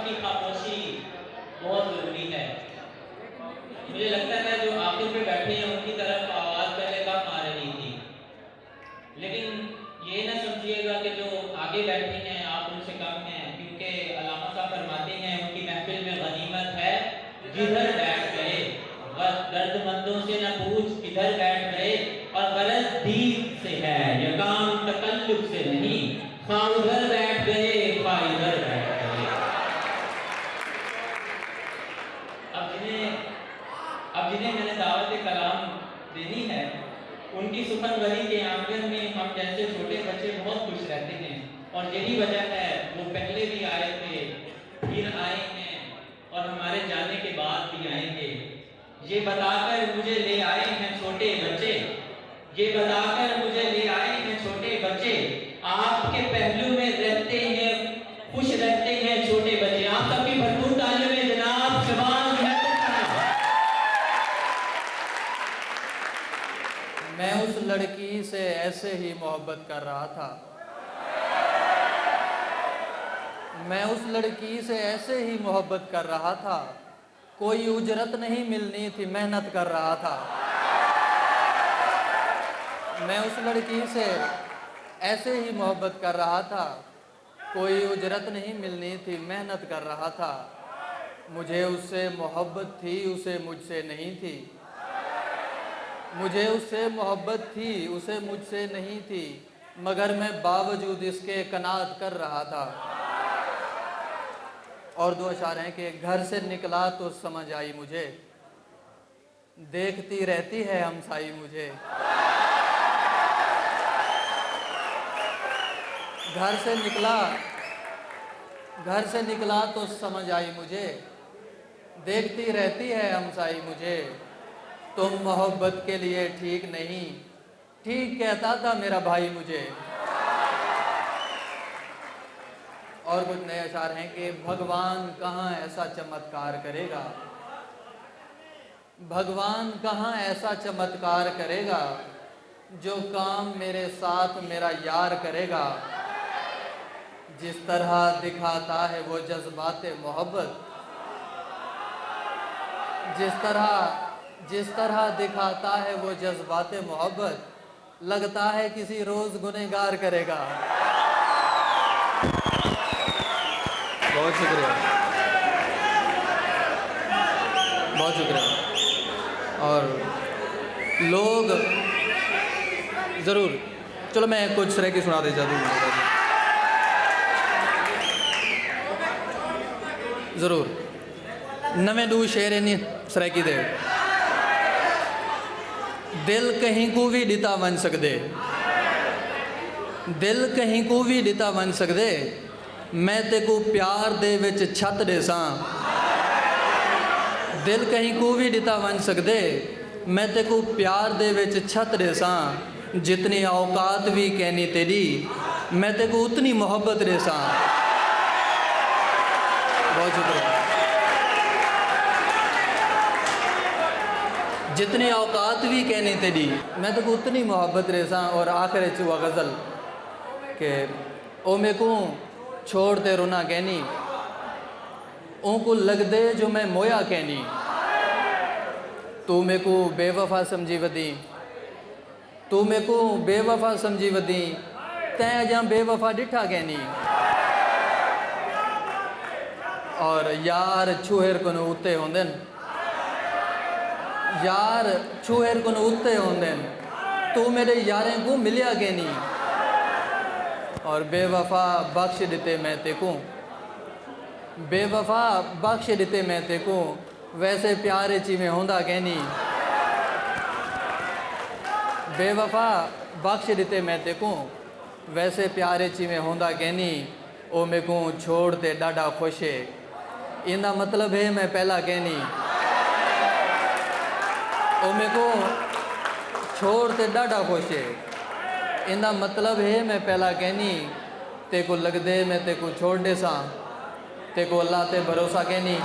की खामोशी बहुत ज़रूरी है। मुझे लगता है जो आखिर पे बैठे हैं उनकी तरफ आवाज़ पहले कम आ रही थी, लेकिन ये ना समझिएगा कि जो आगे बैठे हैं आप उनसे कम हैं, क्योंकि अल्लामा साहब फरमाते हैं उनकी महफिल में गनीमत है जिधर बैठ गए। दर्दमंदों से न पूछ किधर बैठ गए, और गलत दीन से है ये काम तकल्लुफ से नहीं, खा उधर बैठ गए खा इधर बैठ गए। अब जिन्हें मैंने दावत कलाम देनी है, उनकी सुखनवरी के आंगन में हम जैसे छोटे बच्चे बहुत खुश रहते हैं, और यही वजह है वो पहले भी आए थे, फिर आए हैं और हमारे जाने के बाद भी आएंगे। ये बताकर मुझे ले आए हैं छोटे बच्चे, ये बताकर मुझे ले आए हैं छोटे बच्चे, आपके पहलू में रहते हैं खुश रहते हैं छोटे बच्चे। आप सबकी भरपूर तालियों में जनाब शबान है। मैं उस लड़की से ऐसे ही मोहब्बत कर रहा था, मैं उस लड़की से ऐसे ही मोहब्बत कर रहा था, कोई उजरत नहीं मिलनी थी मेहनत कर रहा था। मैं उस लड़की से ऐसे ही मोहब्बत कर रहा था, कोई उजरत नहीं मिलनी थी मेहनत कर रहा था। मुझे उससे मोहब्बत थी उसे मुझसे नहीं थी, मुझे उससे मोहब्बत थी उसे मुझसे नहीं थी, मगर मैं बावजूद इसके कनात कर रहा था। और दो अशार हैं कि घर से निकला तो समझ आई मुझे, देखती रहती है हमसाई मुझे। घर से निकला तो समझ आई मुझे, देखती रहती है हमसाई मुझे। तुम मोहब्बत के लिए ठीक नहीं, ठीक कहता था मेरा भाई मुझे। और कुछ नए अशार हैं कि भगवान कहाँ ऐसा चमत्कार करेगा, भगवान कहाँ ऐसा चमत्कार करेगा, जो काम मेरे साथ मेरा यार करेगा। जिस तरह दिखाता है वो जज्बाते मोहब्बत, जिस तरह दिखाता है वो जज्बाते मोहब्बत, लगता है किसी रोज़ गुनहगार करेगा। बहुत शुक्रिया, बहुत शुक्रिया। और लोग ज़रूर, चलो मैं कुछ तरह की सुना दे जाती ज़रूर। नवें दू शेर इन्हीं सराय की दे, दिल कहीं को भी दिता बन सकते, दिल कहीं को भी दिता बन सकते, मैं ते को प्यार दे विच छत दे सां। दिल कहीं को भी दिता बन सकते, मैं ते को प्यार दे विच छत दे सां। जितनी औकात भी कहनी तेरी, मैं ते को उतनी मोहब्बत दे सां। बहुत शुक्रिया। जितनी औकात भी कहनी तेरी, मैं तो उतनी मोहब्बत रेसा। और आखिर हुआ गज़ल के ओ मे को छोड़ ते रोना कहनी, ओ को लग दे जो मैं मोया कहनी। तू मे को बेवफा समझी वदी, तू मे को बेवफा समझी वदी, तैं अजा बेवफा डिठा कहनी। और यार छूहेर को उत्ते होंदे, यार छूहेर को उत्ते होंदे, तू मेरे यारें को मिलिया के नहीं। और बेवफा बख्श दिते मैं तेको, बेवफा बख्श दिते मैं तेको, वैसे प्यारे ची में होंदा कहनी। बेवफा बख्श दिते मैं तेको, वैसे प्यारे ची में होंदा कहनी। ओ मे को छोड़ ते डाडा खुश है, इनका मतलब है मैं पहला कहनी। ओ मे को छोड़ ते डाडा खुश है, इनका मतलब है मैं पहला कहनी। ते को लग दे मैं ते को छोड़ दे सा, ते को अल्लाह ते भरोसा कहनी।